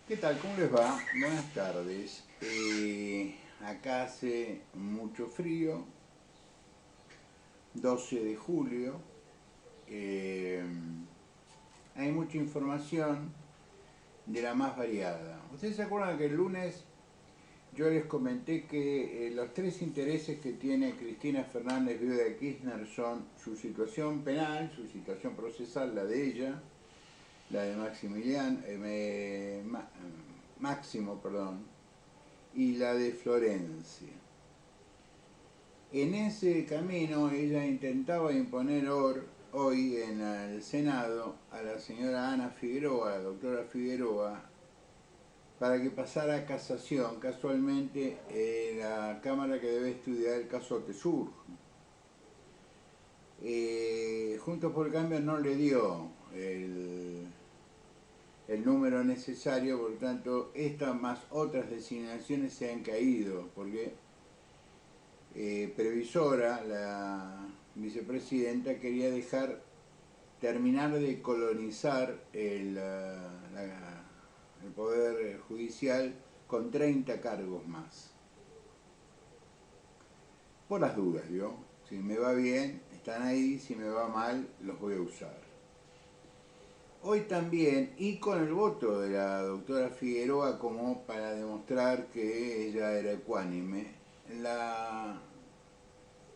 ¿Qué tal? ¿Cómo les va? Buenas tardes. Acá hace mucho frío, 12 de julio. eh, Hay mucha información de la más variada. ¿Ustedes se acuerdan que el lunes yo les comenté que los tres intereses que tiene Cristina Fernández, viuda de Kirchner, son su situación penal, su situación procesal, la de ella, la de Máximo, perdón, y la de Florencia? En ese camino ella intentaba imponer hoy en el Senado a la señora Ana Figueroa, la doctora Figueroa, para que pasara a casación, casualmente la Cámara que debe estudiar el caso Tesur. Juntos por el Cambio no le dio el número necesario, por lo tanto, estas más otras designaciones se han caído, porque Previsora, la vicepresidenta, quería terminar de colonizar el Poder Judicial con 30 cargos más. Por las dudas, ¿yo? Si me va bien, están ahí, si me va mal, los voy a usar. Hoy también, y con el voto de la doctora Figueroa como para demostrar que ella era ecuánime, la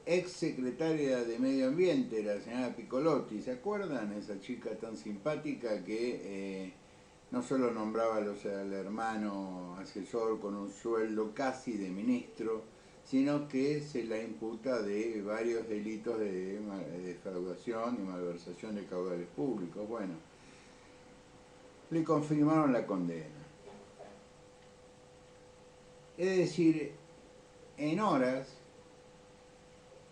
ex secretaria de Medio Ambiente, la señora Piccolotti, ¿se acuerdan? Esa chica tan simpática que no solo nombraba al hermano asesor con un sueldo casi de ministro, sino que se la imputa de varios delitos de defraudación y malversación de caudales públicos. Bueno, le confirmaron la condena. Es decir, en horas,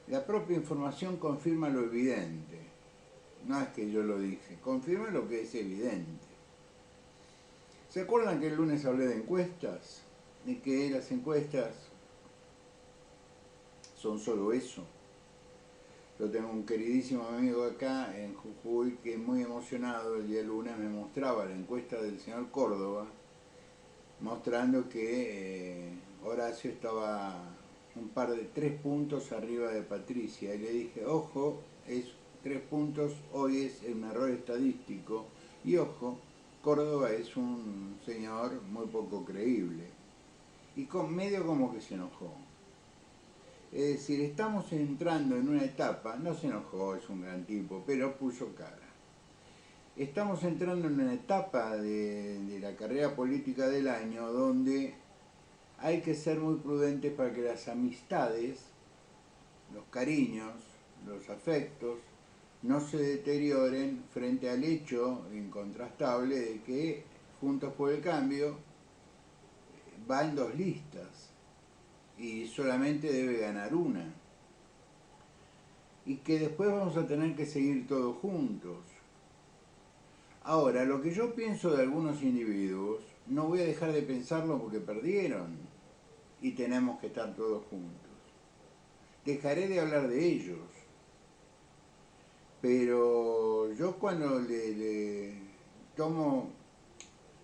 la propia información confirma lo evidente. No es que yo lo dije, confirma lo que es evidente. ¿Se acuerdan que el lunes hablé de encuestas? De que las encuestas son solo eso. Yo tengo un queridísimo amigo acá en Jujuy que muy emocionado el día lunes me mostraba la encuesta del señor Córdoba, mostrando que Horacio estaba un par de 3 puntos arriba de Patricia. Y le dije, ojo, es 3 puntos, hoy es un error estadístico. Y ojo, Córdoba es un señor muy poco creíble. Y medio como que se enojó. Es decir, estamos entrando en una etapa, no se enojó, es un gran tipo, pero puso cara. Estamos entrando en una etapa de la carrera política del año donde hay que ser muy prudentes para que las amistades, los cariños, los afectos, no se deterioren frente al hecho incontrastable de que Juntos por el Cambio va en 2 listas y solamente debe ganar una. Y que después vamos a tener que seguir todos juntos. Ahora, lo que yo pienso de algunos individuos, no voy a dejar de pensarlo porque perdieron y tenemos que estar todos juntos. Dejaré de hablar de ellos, pero yo cuando le tomo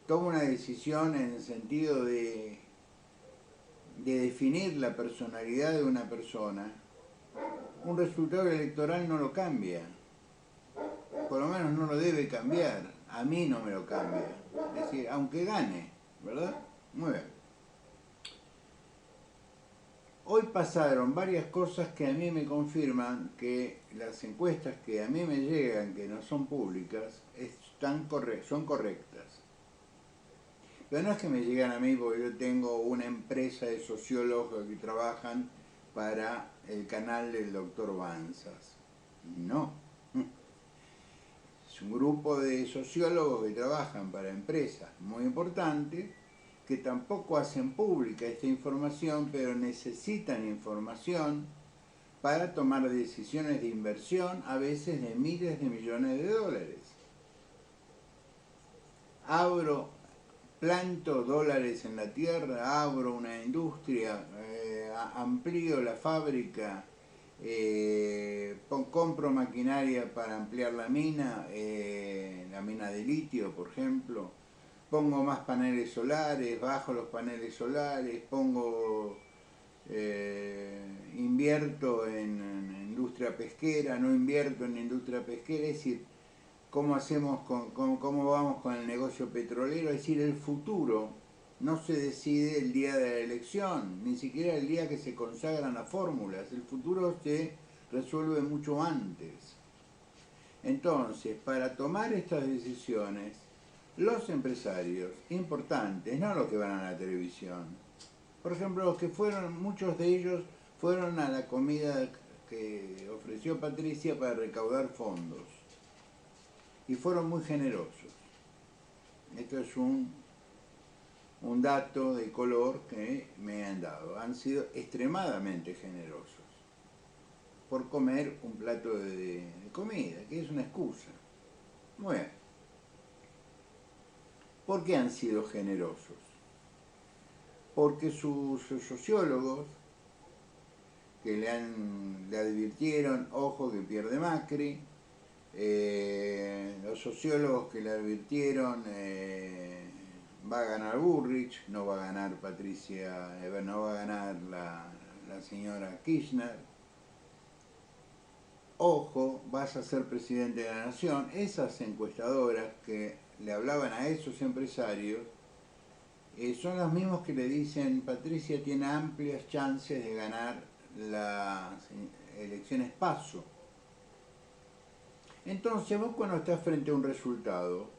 una decisión en el sentido de definir la personalidad de una persona, un resultado electoral no lo cambia, por lo menos no lo debe cambiar, a mí no me lo cambia, es decir, aunque gane, ¿verdad? Muy bien. Hoy pasaron varias cosas que a mí me confirman que las encuestas que a mí me llegan, que no son públicas, son correctas. Pero no es que me llegan a mí porque yo tengo una empresa de sociólogos que trabajan para el canal del doctor Banzas. No. Es un grupo de sociólogos que trabajan para empresas muy importantes que tampoco hacen pública esta información, pero necesitan información para tomar decisiones de inversión, a veces de miles de millones de dólares. Planto dólares en la tierra, abro una industria, amplío la fábrica, compro maquinaria para ampliar la mina de litio, por ejemplo, pongo más paneles solares, bajo los paneles solares, invierto en industria pesquera, no invierto en industria pesquera, es decir, cómo hacemos cómo vamos con el negocio petrolero, es decir, el futuro no se decide el día de la elección, ni siquiera el día que se consagran las fórmulas, el futuro se resuelve mucho antes. Entonces, para tomar estas decisiones, los empresarios importantes, no los que van a la televisión, por ejemplo, los que fueron, muchos de ellos fueron a la comida que ofreció Patricia para recaudar fondos y fueron muy generosos. Esto es un dato de color que me han dado. Han sido extremadamente generosos por comer un plato de comida, que es una excusa. Muy bien. ¿Por qué han sido generosos? Porque sus sociólogos, que le advirtieron, ojo que pierde Macri, los sociólogos que le advirtieron, va a ganar Bullrich, no va a ganar Patricia, no va a ganar la señora Kirchner, ojo, vas a ser presidente de la nación. Esas encuestadoras que le hablaban a esos empresarios son los mismos que le dicen Patricia tiene amplias chances de ganar las elecciones PASO. Entonces vos cuando estás frente a un resultado,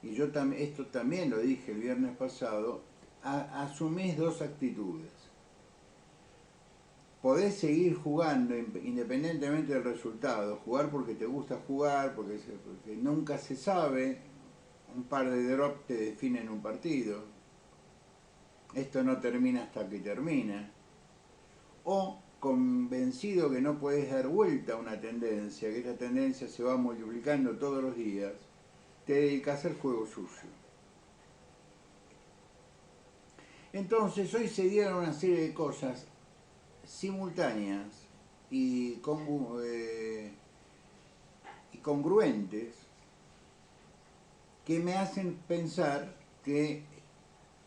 y yo esto también lo dije el viernes pasado, asumís dos actitudes. Podés seguir jugando independientemente del resultado, jugar porque te gusta jugar, porque nunca se sabe, un par de drops te definen un partido, esto no termina hasta que termina, o convencido que no puedes dar vuelta a una tendencia, que esta tendencia se va multiplicando todos los días, te dedicas al juego sucio. Entonces hoy se dieron una serie de cosas simultáneas y congruentes que me hacen pensar que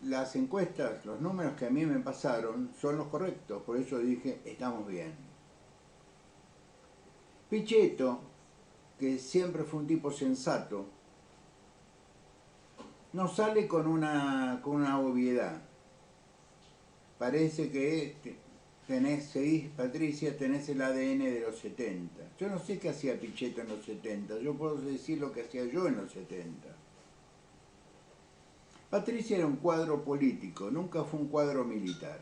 las encuestas, los números que a mí me pasaron son los correctos, por eso dije, estamos bien. Pichetto, que siempre fue un tipo sensato, no sale con una obviedad. Parece que seguís, Patricia, tenés el ADN de los 70. Yo no sé qué hacía Pichetto en los 70, yo puedo decir lo que hacía yo en los 70. Patricia era un cuadro político, nunca fue un cuadro militar.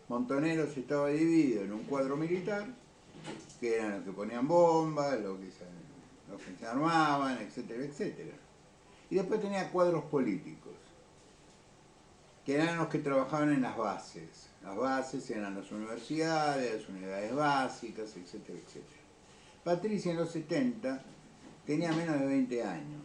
Montoneros estaba dividido en un cuadro militar, que eran los que ponían bombas, los que se armaban, etcétera, etcétera. Y después tenía cuadros políticos, que eran los que trabajaban en las bases. Las bases eran las universidades, las unidades básicas, etcétera, etcétera. Patricia en los 70 tenía menos de 20 años.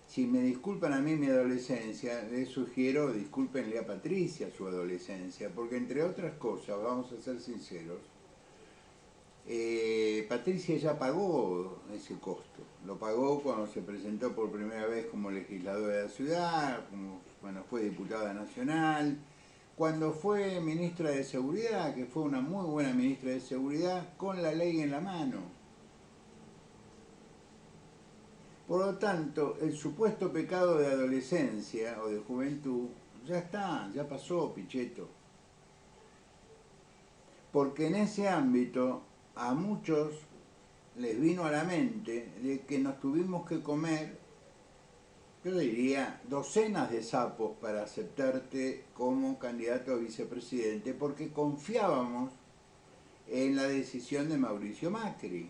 Si me disculpan a mí mi adolescencia, les sugiero, discúlpenle a Patricia su adolescencia, porque entre otras cosas, vamos a ser sinceros, Patricia ya pagó ese costo. Lo pagó cuando se presentó por primera vez como legisladora de la ciudad, cuando fue diputada nacional, cuando fue ministra de Seguridad, que fue una muy buena ministra de Seguridad, con la ley en la mano. Por lo tanto, el supuesto pecado de adolescencia o de juventud ya está, ya pasó, Pichetto. Porque en ese ámbito a muchos les vino a la mente de que nos tuvimos que comer, yo diría, docenas de sapos para aceptarte como candidato a vicepresidente, porque confiábamos en la decisión de Mauricio Macri.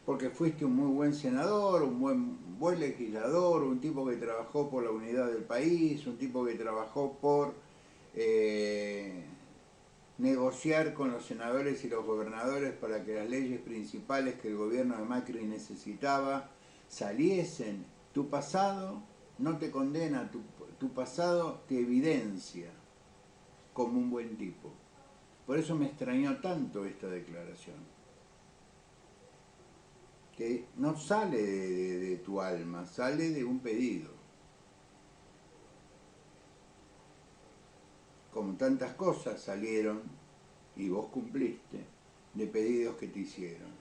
Porque fuiste un muy buen senador, un buen legislador, un tipo que trabajó por la unidad del país, un tipo que trabajó por negociar con los senadores y los gobernadores para que las leyes principales que el gobierno de Macri necesitaba saliesen. Tu pasado no te condena, tu pasado te evidencia como un buen tipo. Por eso me extrañó tanto esta declaración. que no sale de tu alma, sale de un pedido. Como tantas cosas salieron y vos cumpliste de pedidos que te hicieron.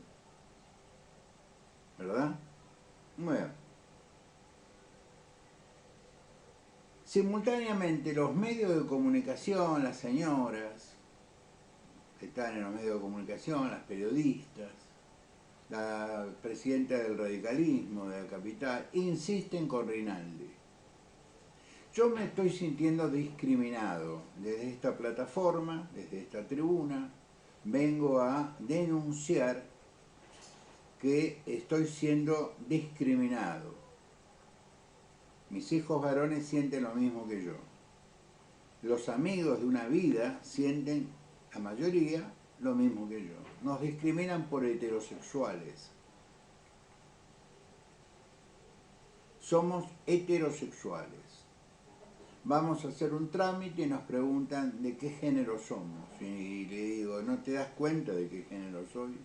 ¿Verdad? Bueno. Simultáneamente los medios de comunicación, las señoras que están en los medios de comunicación, las periodistas, la presidenta del radicalismo de la capital, insisten con Rinaldi. Yo me estoy sintiendo discriminado desde esta plataforma, desde esta tribuna, vengo a denunciar que estoy siendo discriminado. Mis hijos varones sienten lo mismo que yo. Los amigos de una vida sienten, la mayoría, lo mismo que yo. Nos discriminan por heterosexuales. Somos heterosexuales. Vamos a hacer un trámite y nos preguntan de qué género somos. Y le digo, ¿no te das cuenta de qué género soy?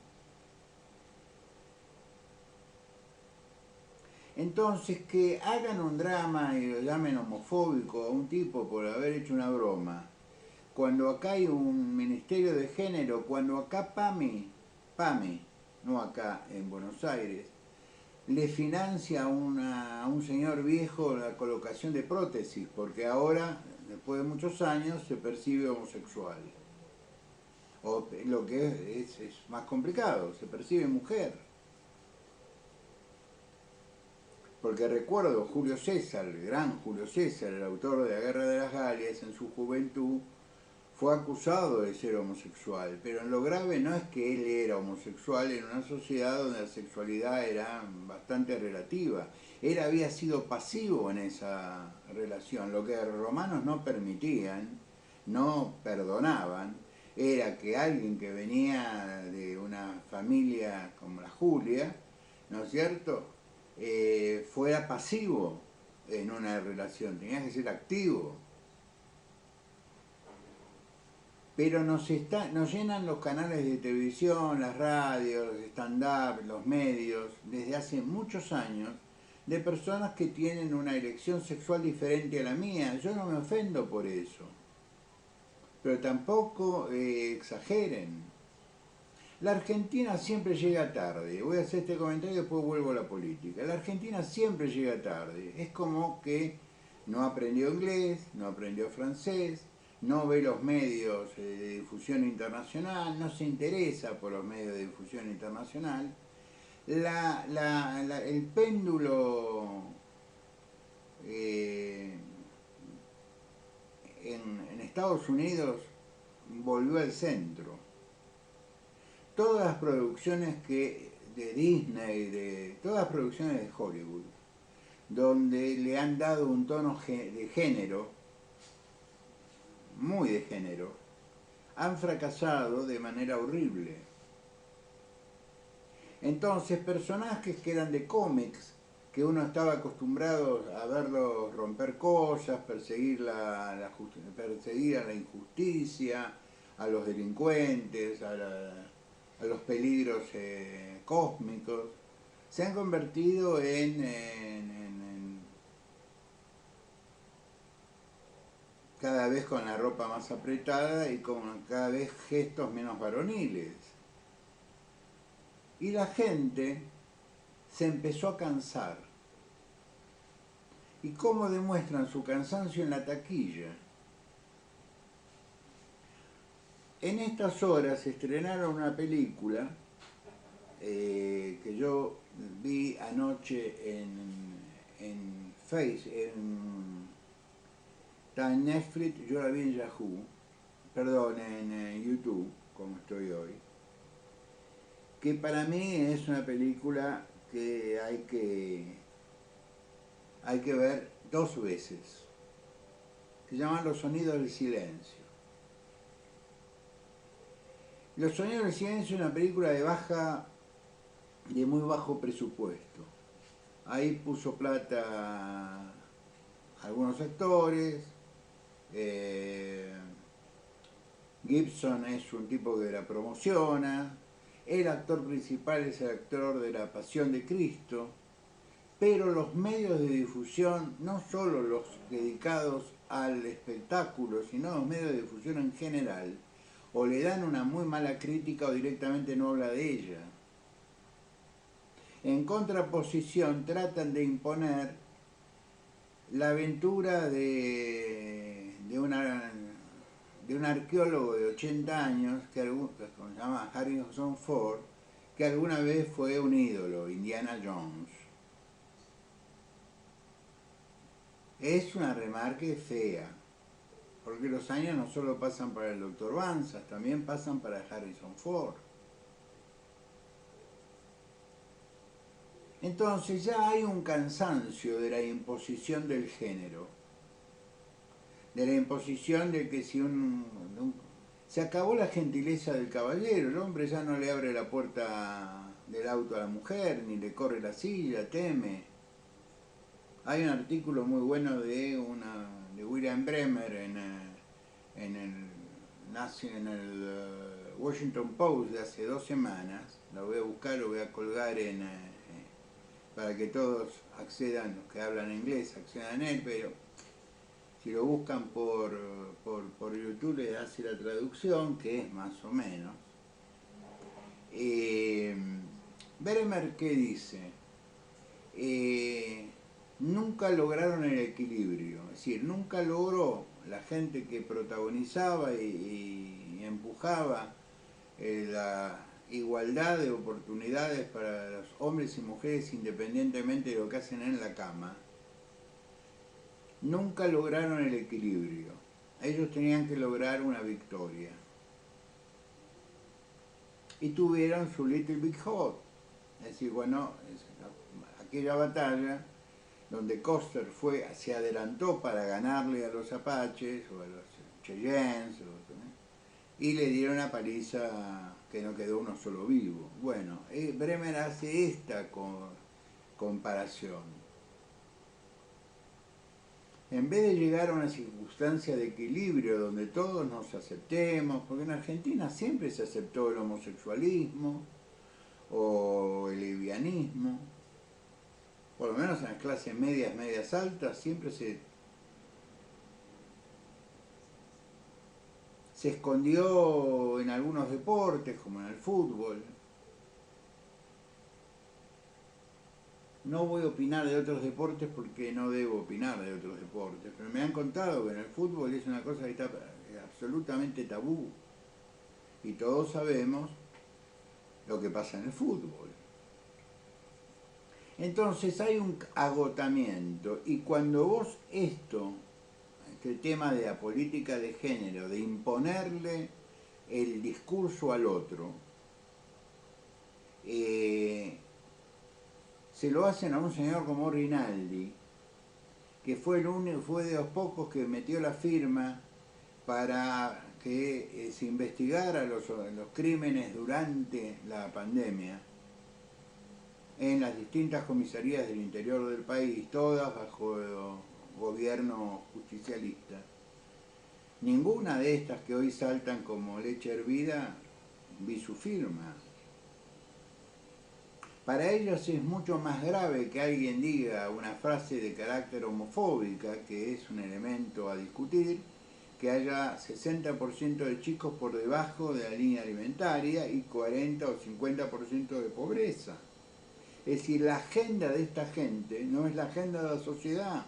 Entonces, que hagan un drama y lo llamen homofóbico a un tipo por haber hecho una broma, cuando acá hay un ministerio de género, cuando acá PAMI, no acá en Buenos Aires, le financia a un señor viejo la colocación de prótesis, porque ahora, después de muchos años, se percibe homosexual. O lo que es más complicado, se percibe mujer. Porque recuerdo Julio César, el gran Julio César, el autor de La Guerra de las Galias, en su juventud, fue acusado de ser homosexual, pero lo grave no es que él era homosexual en una sociedad donde la sexualidad era bastante relativa. Él había sido pasivo en esa relación. Lo que los romanos no permitían, no perdonaban, era que alguien que venía de una familia como la Julia, ¿no es cierto?, fuera pasivo en una relación, tenía que ser activo. Pero nos llenan los canales de televisión, las radios, los stand-up, los medios, desde hace muchos años, de personas que tienen una elección sexual diferente a la mía. Yo no me ofendo por eso, pero tampoco exageren. La Argentina siempre llega tarde. Voy a hacer este comentario y después vuelvo a la política. La Argentina siempre llega tarde. Es como que no aprendió inglés, no aprendió francés, no ve los medios de difusión internacional, no se interesa por los medios de difusión internacional. El péndulo en Estados Unidos volvió al centro. Todas las producciones de Disney, todas las producciones de Hollywood, donde le han dado un tono de género, muy de género, han fracasado de manera horrible. Entonces, personajes que eran de cómics, que uno estaba acostumbrado a verlos romper cosas, perseguir a la injusticia, a los delincuentes, a los peligros cósmicos, se han convertido cada vez con la ropa más apretada y con cada vez gestos menos varoniles. Y la gente se empezó a cansar. ¿Y cómo demuestran su cansancio? En la taquilla? En estas horas estrenaron una película que yo vi anoche está en Netflix, yo la vi en Yahoo, perdón, en YouTube, como estoy hoy, que para mí es una película que hay que ver 2 veces, se llaman Los Sonidos del Silencio. Los Sonidos del Silencio es una película de muy bajo presupuesto. Ahí puso plata algunos actores. Gibson es un tipo que la promociona. el actor principal es el actor de la Pasión de Cristo, pero los medios de difusión, no solo los dedicados al espectáculo, sino los medios de difusión en general, o le dan una muy mala crítica o directamente no habla de ella. En contraposición, tratan de imponer la aventura de un arqueólogo de 80 años, que se llama Harrison Ford, que alguna vez fue un ídolo, Indiana Jones. Es una remarque fea, porque los años no solo pasan para el Dr. Banzas, también pasan para Harrison Ford. Entonces ya hay un cansancio de la imposición del género, de la imposición de que si se acabó la gentileza del caballero, el hombre ya no le abre la puerta del auto a la mujer, ni le corre la silla, teme. Hay un artículo muy bueno de William Bremer en el Washington Post de hace 2 semanas. Lo voy a buscar, lo voy a colgar para que todos accedan, los que hablan inglés, accedan a él, pero si lo buscan por YouTube les hace la traducción, que es más o menos. Bremer, ¿qué dice? Nunca lograron el equilibrio, es decir, nunca logró la gente que protagonizaba y empujaba la igualdad de oportunidades para los hombres y mujeres independientemente de lo que hacen en la cama, nunca lograron el equilibrio. Ellos tenían que lograr una victoria. Y tuvieron su Little Big Hot. Es decir, bueno, aquella batalla donde Custer se adelantó para ganarle a los Apaches o a los Cheyennes, y le dieron una paliza que no quedó uno solo vivo. Bueno, Bremer hace esta comparación. En vez de llegar a una circunstancia de equilibrio donde todos nos aceptemos, porque en Argentina siempre se aceptó el homosexualismo o el lesbianismo, por lo menos en las clases medias altas, siempre se escondió en algunos deportes, como en el fútbol. No voy a opinar de otros deportes porque no debo opinar de otros deportes, pero me han contado que en el fútbol es una cosa que está absolutamente tabú. Y todos sabemos lo que pasa en el fútbol. Entonces hay un agotamiento, y cuando vos este tema de la política de género, de imponerle el discurso al otro, se lo hacen a un señor como Rinaldi, que fue de los pocos que metió la firma para que se investigara los crímenes durante la pandemia en las distintas comisarías del interior del país, todas bajo gobierno justicialista. Ninguna de estas que hoy saltan como leche hervida vi su firma. Para ellos es mucho más grave que alguien diga una frase de carácter homofóbica, que es un elemento a discutir, que haya 60% de chicos por debajo de la línea alimentaria y 40 o 50% de pobreza. Es decir, la agenda de esta gente no es la agenda de la sociedad.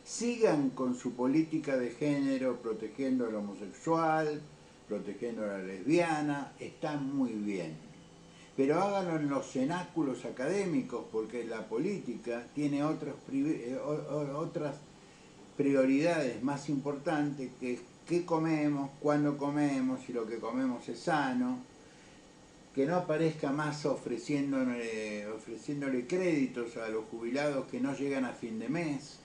Sigan con su política de género, protegiendo al homosexual, protegiendo a la lesbiana, está muy bien. Pero háganlo en los cenáculos académicos, porque la política tiene otras prioridades más importantes, que es qué comemos, cuándo comemos, si lo que comemos es sano. Que no aparezca más ofreciéndole créditos a los jubilados que no llegan a fin de mes.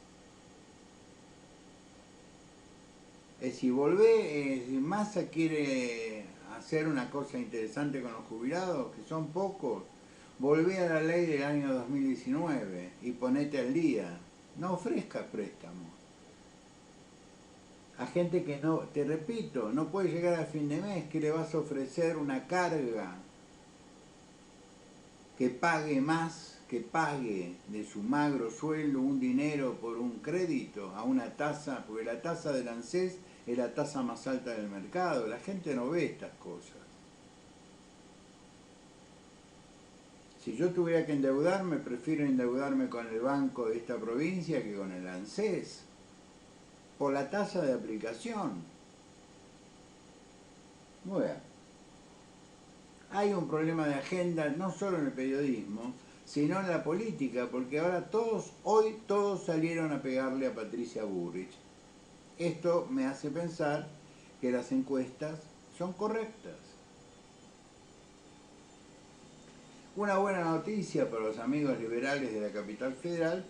Es decir, Massa quiere hacer una cosa interesante con los jubilados, que son pocos. Volvé a la ley del año 2019 y ponete al día. No ofrezca préstamos. a gente que no, te repito, no puede llegar a fin de mes, que le vas a ofrecer una carga que pague más, que pague de su magro sueldo un dinero por un crédito a una tasa, porque la tasa del ANSES es la tasa más alta del mercado, la gente no ve estas cosas. Si yo tuviera que endeudarme, prefiero endeudarme con el banco de esta provincia que con el ANSES, por la tasa de aplicación. Bueno, hay un problema de agenda no solo en el periodismo, sino en la política, porque ahora hoy todos salieron a pegarle a Patricia Bullrich. Esto me hace pensar que las encuestas son correctas. Una buena noticia para los amigos liberales de la capital federal: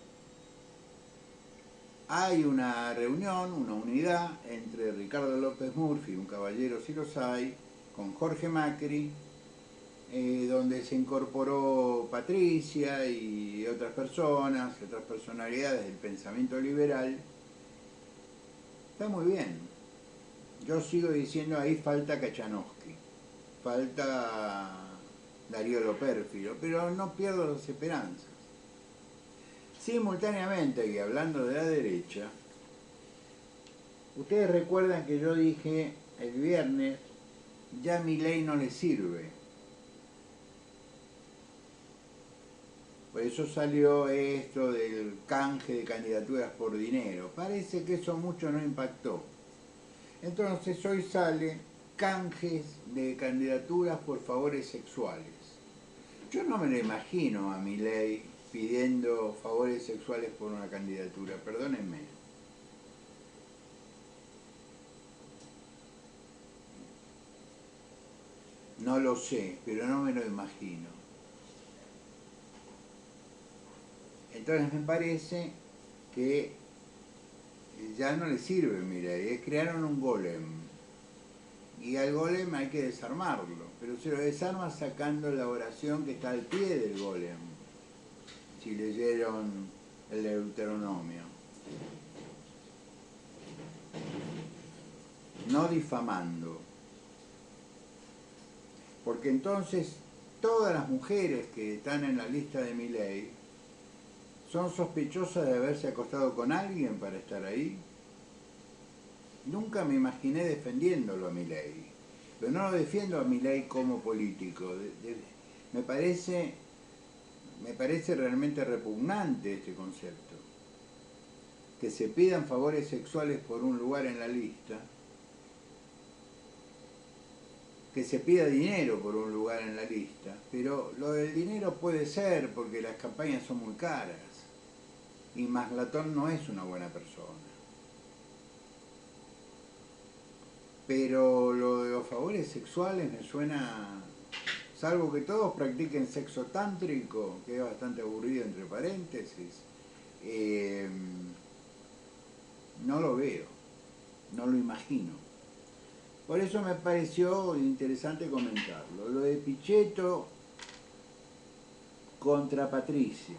hay una reunión, una unidad entre Ricardo López Murphy, un caballero si los hay, con Jorge Macri, donde se incorporó Patricia y otras personas, otras personalidades del pensamiento liberal. Está muy bien. Yo sigo diciendo, ahí falta Kachanowski, falta Darío Lopérfido, pero no pierdo las esperanzas. Simultáneamente, y hablando de la derecha, ustedes recuerdan que yo dije el viernes, ya Milei no le sirve. Por eso salió esto del canje de candidaturas por dinero. Parece que eso mucho no impactó. Entonces hoy sale canjes de candidaturas por favores sexuales. Yo no me lo imagino a Milei pidiendo favores sexuales por una candidatura, perdónenme. No lo sé, pero no me lo imagino. Entonces me parece que ya no le sirve, Milei, crearon un golem. Y al golem hay que desarmarlo, pero se lo desarma sacando la oración que está al pie del golem, si leyeron el Deuteronomio. No difamando. Porque entonces todas las mujeres que están en la lista de Milei son sospechosas de haberse acostado con alguien para estar ahí. Nunca me imaginé defendiéndolo a Milei, pero no lo defiendo a Milei como político. Me parece realmente repugnante este concepto. Que se pidan favores sexuales por un lugar en la lista, que se pida dinero por un lugar en la lista, pero lo del dinero puede ser porque las campañas son muy caras y Maslatón no es una buena persona. Pero lo de los favores sexuales me suena, salvo que todos practiquen sexo tántrico, que es bastante aburrido entre paréntesis, no lo veo, no lo imagino. Por eso me pareció interesante comentarlo. Lo de Pichetto contra Patricia.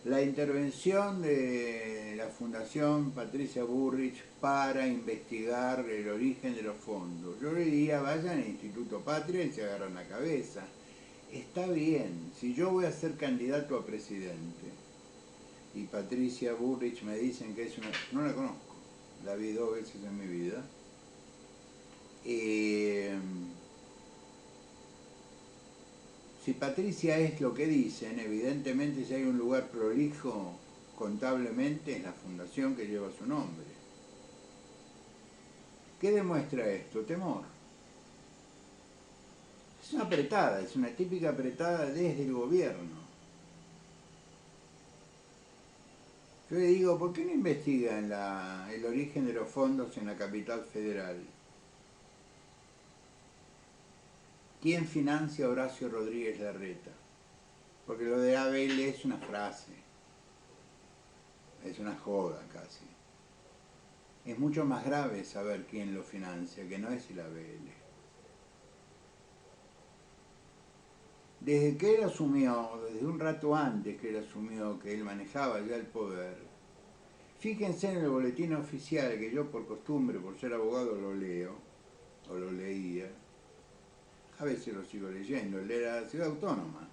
La intervención de la Fundación Patricia Bullrich para investigar el origen de los fondos. Yo le diría, vayan al Instituto Patria y se agarran la cabeza. Está bien, si yo voy a ser candidato a presidente y Patricia Bullrich me dicen que es una... No la conozco, la vi 2 veces en mi vida. Si Patricia es lo que dicen, evidentemente si hay un lugar prolijo contablemente es la fundación que lleva su nombre. ¿Qué demuestra esto? Temor. Es una apretada, es una típica apretada desde el gobierno. Yo le digo, ¿por qué no investigan el origen de los fondos en la capital federal? ¿Quién financia a Horacio Rodríguez Larreta? Porque lo de ABL es una frase, es una joda casi. Es mucho más grave saber quién lo financia, que no es el ABL. Desde que él asumió, desde un rato antes que él asumió que él manejaba ya el poder, Fíjense en el boletín oficial, que yo por costumbre, por ser abogado, lo leo, o lo leía, a veces lo sigo leyendo, el de la Ciudad Autónoma.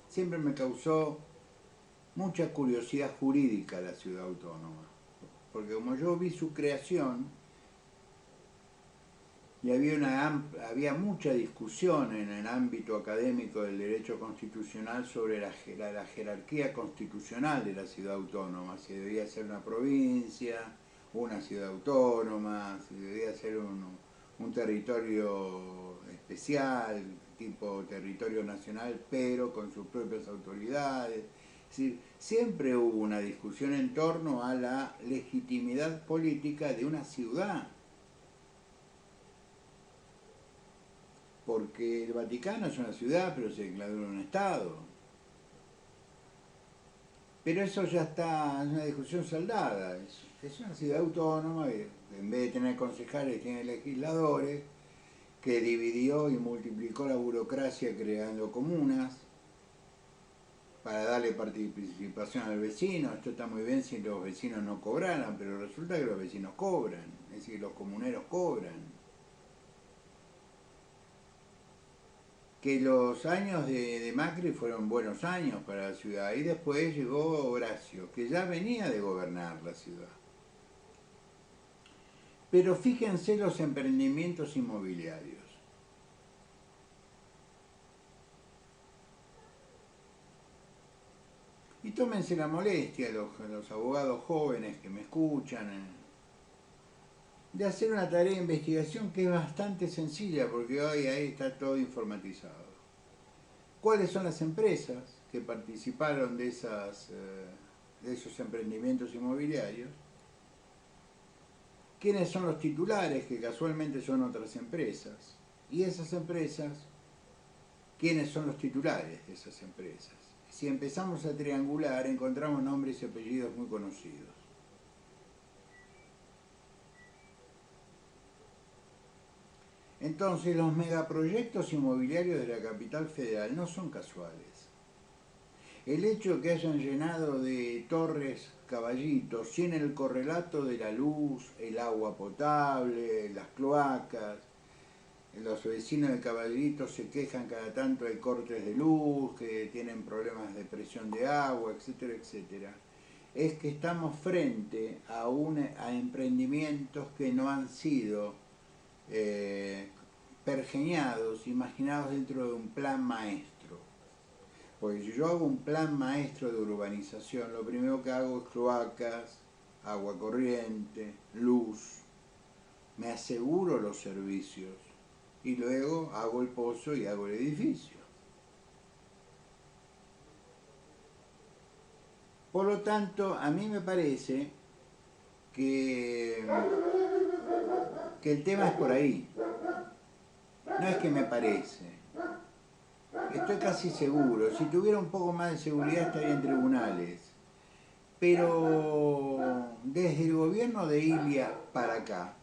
Siempre me causó mucha curiosidad jurídica la Ciudad Autónoma, porque como yo vi su creación, y había mucha discusión en el ámbito académico del derecho constitucional sobre la jerarquía constitucional de la ciudad autónoma, si debía ser una provincia, una ciudad autónoma, si debía ser un territorio especial, tipo territorio nacional, pero con sus propias autoridades. Es decir, siempre hubo una discusión en torno a la legitimidad política de una ciudad. Porque el Vaticano es una ciudad, pero se declaró un Estado. Pero eso ya está, es una discusión saldada. Es una ciudad autónoma, en vez de tener concejales, tiene legisladores, que dividió y multiplicó la burocracia creando comunas para darle participación al vecino. Esto está muy bien si los vecinos no cobraran, pero resulta que los vecinos cobran, es decir, los comuneros cobran. Que los años de Macri fueron buenos años para la ciudad, y después llegó Horacio, que ya venía de gobernar la ciudad. Pero fíjense los emprendimientos inmobiliarios. Y tómense la molestia, los abogados jóvenes que me escuchan, de hacer una tarea de investigación que es bastante sencilla, porque hoy ahí está todo informatizado. ¿Cuáles son las empresas que participaron de esos emprendimientos inmobiliarios? ¿Quiénes son los titulares, que casualmente son otras empresas? Y esas empresas, ¿quiénes son los titulares de esas empresas? Si empezamos a triangular, encontramos nombres y apellidos muy conocidos. Entonces, los megaproyectos inmobiliarios de la capital federal no son casuales. El hecho de que hayan llenado de torres Caballito sin el correlato de la luz, el agua potable, las cloacas, los vecinos de Caballito se quejan cada tanto de cortes de luz, que tienen problemas de presión de agua, etcétera, etcétera, es que estamos frente a emprendimientos que no han sido pergeñados, imaginados dentro de un plan maestro. Porque si yo hago un plan maestro de urbanización, lo primero que hago es cloacas, agua corriente, luz, me aseguro los servicios y luego hago el pozo y hago el edificio. Por lo tanto, a mí me parece que el tema es por ahí. No es que me parece. Estoy casi seguro. Si tuviera un poco más de seguridad estaría en tribunales. Pero desde el gobierno de Ilia para acá,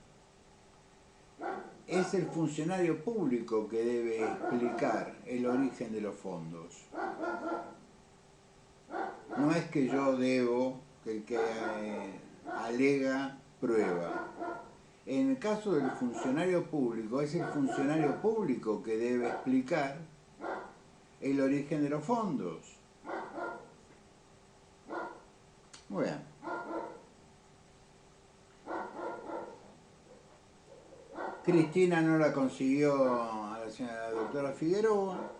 es el funcionario público que debe explicar el origen de los fondos. No es que yo debo, que el que alega prueba. En el caso del funcionario público, es el funcionario público que debe explicar el origen de los fondos. Muy bien. Cristina no la consiguió a la doctora Figueroa.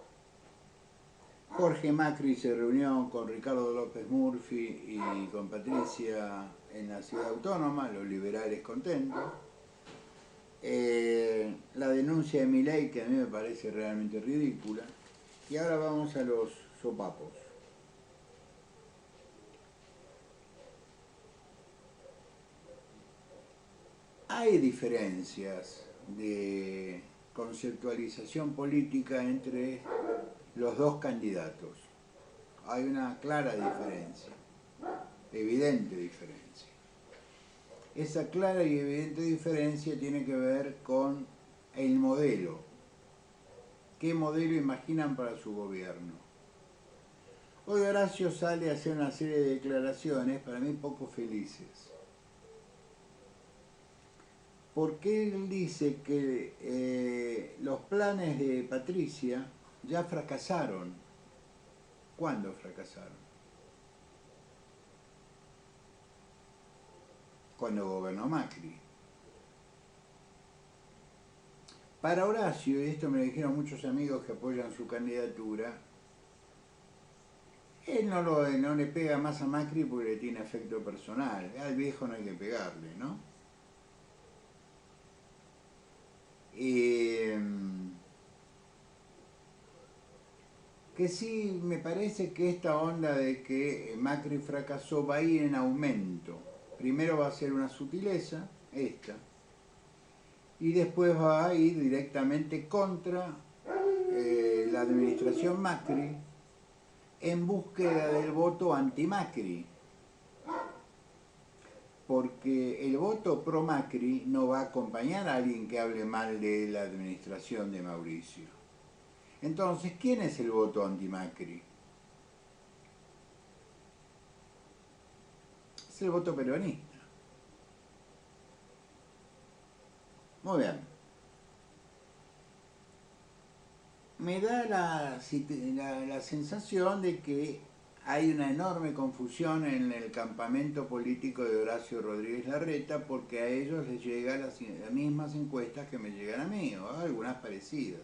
Jorge Macri se reunió con Ricardo López Murphy y con Patricia en la Ciudad Autónoma, los liberales contentos. La denuncia de Milei, que a mí me parece realmente ridícula. Y ahora vamos a los sopapos. Hay diferencias de conceptualización política entre los dos candidatos. Hay una clara diferencia, evidente diferencia. Esa clara y evidente diferencia tiene que ver con el modelo. ¿Qué modelo imaginan para su gobierno? Hoy Horacio sale a hacer una serie de declaraciones, para mí poco felices. porque él dice que los planes de Patricia ya fracasaron. ¿Cuándo fracasaron? Cuando gobernó Macri. Para Horacio, y esto me lo dijeron muchos amigos que apoyan su candidatura, él no le pega más a Macri porque le tiene afecto personal. Al viejo no hay que pegarle, ¿no? Que sí me parece que esta onda de que Macri fracasó va a ir en aumento. Primero va a ser una sutileza, esta, y después va a ir directamente contra la administración Macri en búsqueda del voto anti-Macri. Porque el voto pro-Macri no va a acompañar a alguien que hable mal de la administración de Mauricio. Entonces, ¿quién es el voto anti-Macri? Es el voto peronista. Muy bien. Me da la sensación de que hay una enorme confusión en el campamento político de Horacio Rodríguez Larreta porque a ellos les llegan las mismas encuestas que me llegan a mí, o algunas parecidas.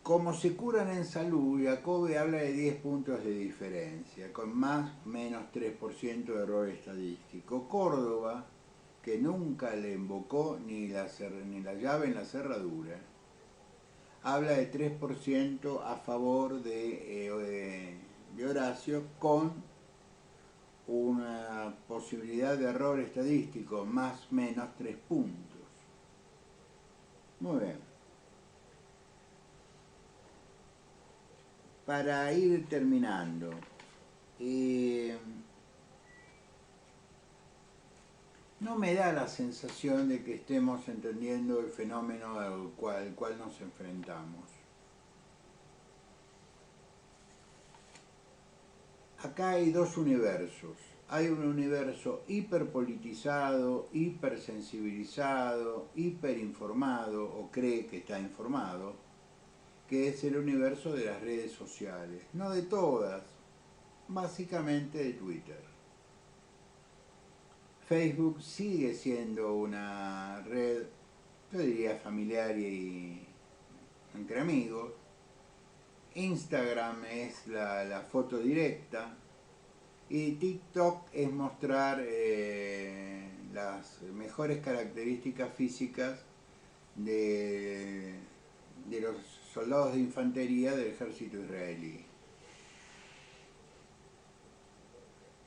Como se curan en salud, Jacobe habla de 10 puntos de diferencia, con más o menos 3% de error estadístico. Córdoba, que nunca le invocó ni la llave en la cerradura, habla de 3% a favor de Horacio, con una posibilidad de error estadístico, más o menos 3 puntos. Muy bien. Para ir terminando, no me da la sensación de que estemos entendiendo el fenómeno al cual nos enfrentamos. Acá hay dos universos. Hay un universo hiperpolitizado, hipersensibilizado, hiperinformado, o cree que está informado, que es el universo de las redes sociales. No de todas, básicamente de Twitter. Facebook sigue siendo una red, yo diría familiar y entre amigos. Instagram es la foto directa. Y TikTok es mostrar las mejores características físicas de los soldados de infantería del ejército israelí.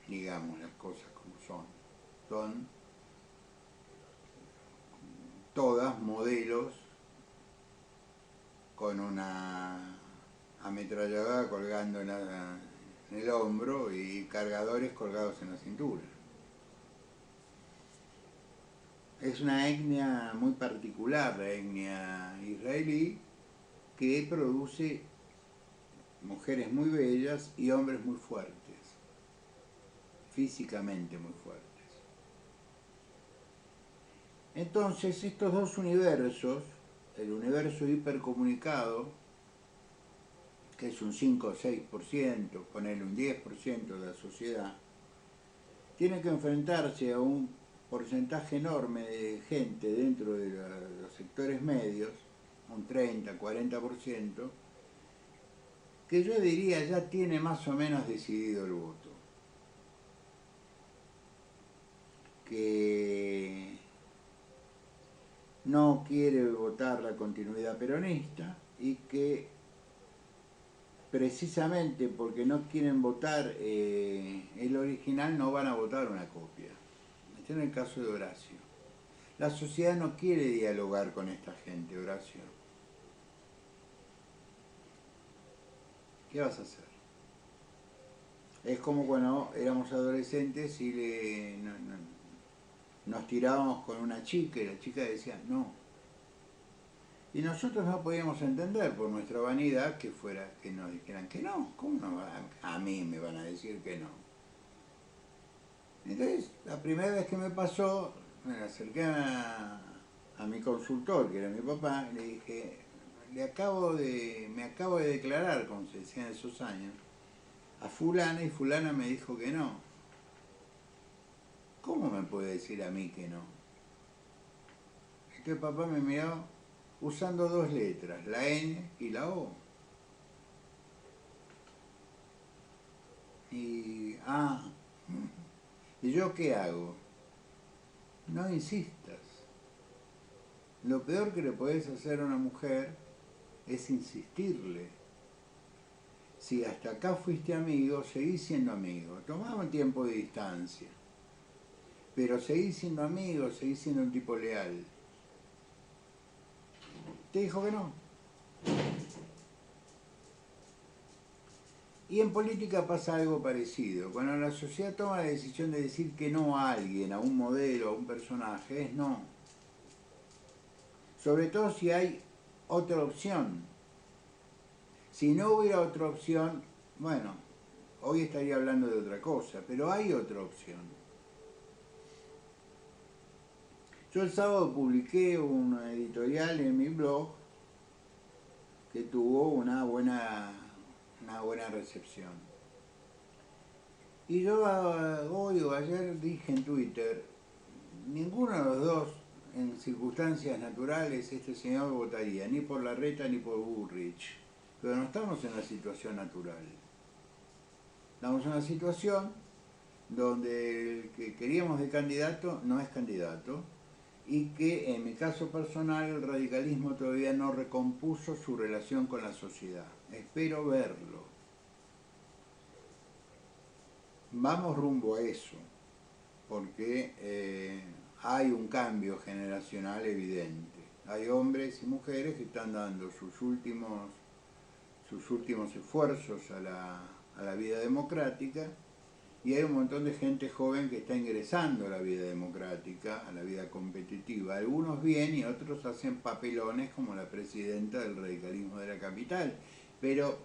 Digamos las cosas como son. Son todas modelos con una ametralladora colgando en el hombro y cargadores colgados en la cintura. Es una etnia muy particular, la etnia israelí, que produce mujeres muy bellas y hombres muy fuertes, físicamente muy fuertes. Entonces estos dos universos, el universo hipercomunicado, que es un 5 o 6%, ponerle un 10% de la sociedad, tiene que enfrentarse a un porcentaje enorme de gente dentro de los sectores medios, un 30, 40%, que yo diría ya tiene más o menos decidido el voto. Que no quiere votar la continuidad peronista y que precisamente porque no quieren votar el original no van a votar una copia. Este es el caso de Horacio. La sociedad no quiere dialogar con esta gente, Horacio. ¿Qué vas a hacer? Es como cuando éramos adolescentes y nos tirábamos con una chica y la chica decía no. Y nosotros no podíamos entender por nuestra vanidad que nos dijeran que no. ¿Cómo no? A mí me van a decir que no. Entonces, la primera vez que me pasó, me acerqué a mi consultor, que era mi papá, y le dije, me acabo de declarar, como se decía en esos años, a fulana, y fulana me dijo que no. ¿Cómo me puede decir a mí que no? Entonces papá me miró usando dos letras, la N y la O. Y, ¿y yo qué hago? No insistas. Lo peor que le podés hacer a una mujer es insistirle. Si hasta acá fuiste amigo, seguís siendo amigo. Tomá un tiempo de distancia. Pero seguís siendo amigo, seguís siendo un tipo leal. Te dijo que no. Y en política pasa algo parecido. Cuando la sociedad toma la decisión de decir que no a alguien, a un modelo, a un personaje, es no. Sobre todo si hay otra opción. Si no hubiera otra opción, bueno, hoy estaría hablando de otra cosa, pero hay otra opción. Yo el sábado publiqué una editorial en mi blog que tuvo una buena recepción. Y yo hoy o ayer dije en Twitter, ninguno de los dos en circunstancias naturales este señor votaría, ni por Larreta ni por Bullrich. Pero no estamos en una situación natural. Estamos en una situación donde el que queríamos de candidato no es candidato y que en mi caso personal el radicalismo todavía no recompuso su relación con la sociedad. Espero verlo. Vamos rumbo a eso, porque hay un cambio generacional evidente. Hay hombres y mujeres que están dando sus últimos esfuerzos a la vida democrática, y hay un montón de gente joven que está ingresando a la vida democrática, a la vida competitiva. Algunos bien y otros hacen papelones como la presidenta del radicalismo de la capital. Pero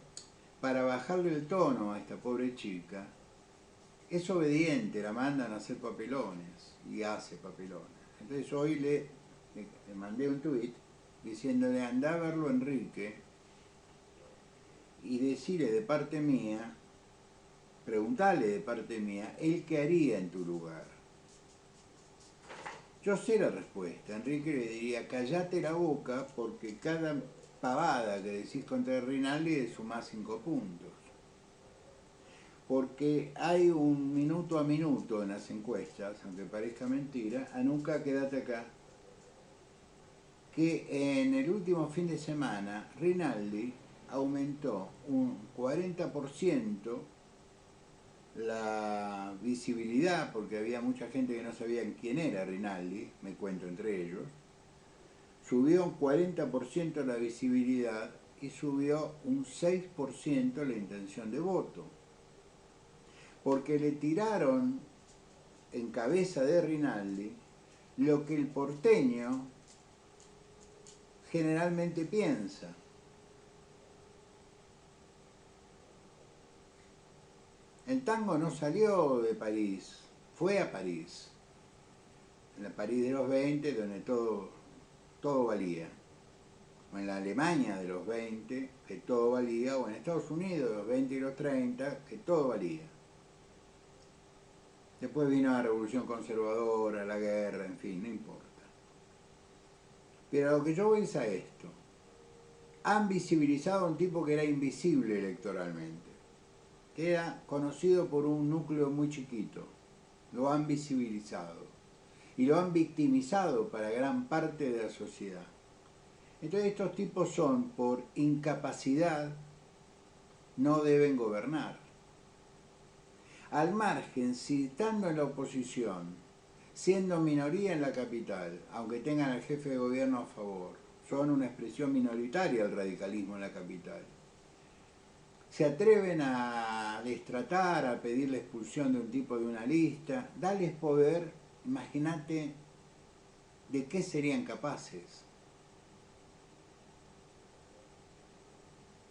para bajarle el tono a esta pobre chica, es obediente, la mandan a hacer papelones y hace papelones. Entonces hoy le mandé un tuit diciéndole, andá a verlo Enrique y decirle de parte mía, preguntale de parte mía, él qué haría en tu lugar. Yo sé la respuesta. Enrique le diría, callate la boca porque cada pavada que decís contra Rinaldi le sumás 5 puntos. Porque hay un minuto a minuto en las encuestas, aunque parezca mentira, a nunca quédate acá, que en el último fin de semana Rinaldi aumentó un 40% la visibilidad, porque había mucha gente que no sabía quién era Rinaldi, me cuento entre ellos, subió un 40% la visibilidad y subió un 6% la intención de voto, porque le tiraron en cabeza de Rinaldi lo que el porteño generalmente piensa. El tango no salió de París, fue a París, en la París de los 20, donde todo valía, o en la Alemania de los 20, que todo valía, o en Estados Unidos de los 20 y los 30, que todo valía. Después vino la revolución conservadora, la guerra, en fin, no importa. Pero a lo que yo voy es a esto. Han visibilizado a un tipo que era invisible electoralmente, que era conocido por un núcleo muy chiquito. Lo han visibilizado y lo han victimizado para gran parte de la sociedad. Entonces estos tipos son, por incapacidad, no deben gobernar. Al margen, si estando en la oposición, siendo minoría en la capital, aunque tengan al jefe de gobierno a favor, son una expresión minoritaria del radicalismo en la capital, se atreven a destratar, a pedir la expulsión de un tipo de una lista, dales poder, imagínate de qué serían capaces.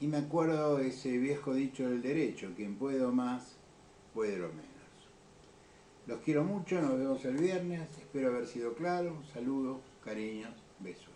Y me acuerdo ese viejo dicho del derecho, quien puede más, puede lo menos. Los quiero mucho, nos vemos el viernes, espero haber sido claro. Saludos, cariños, besos.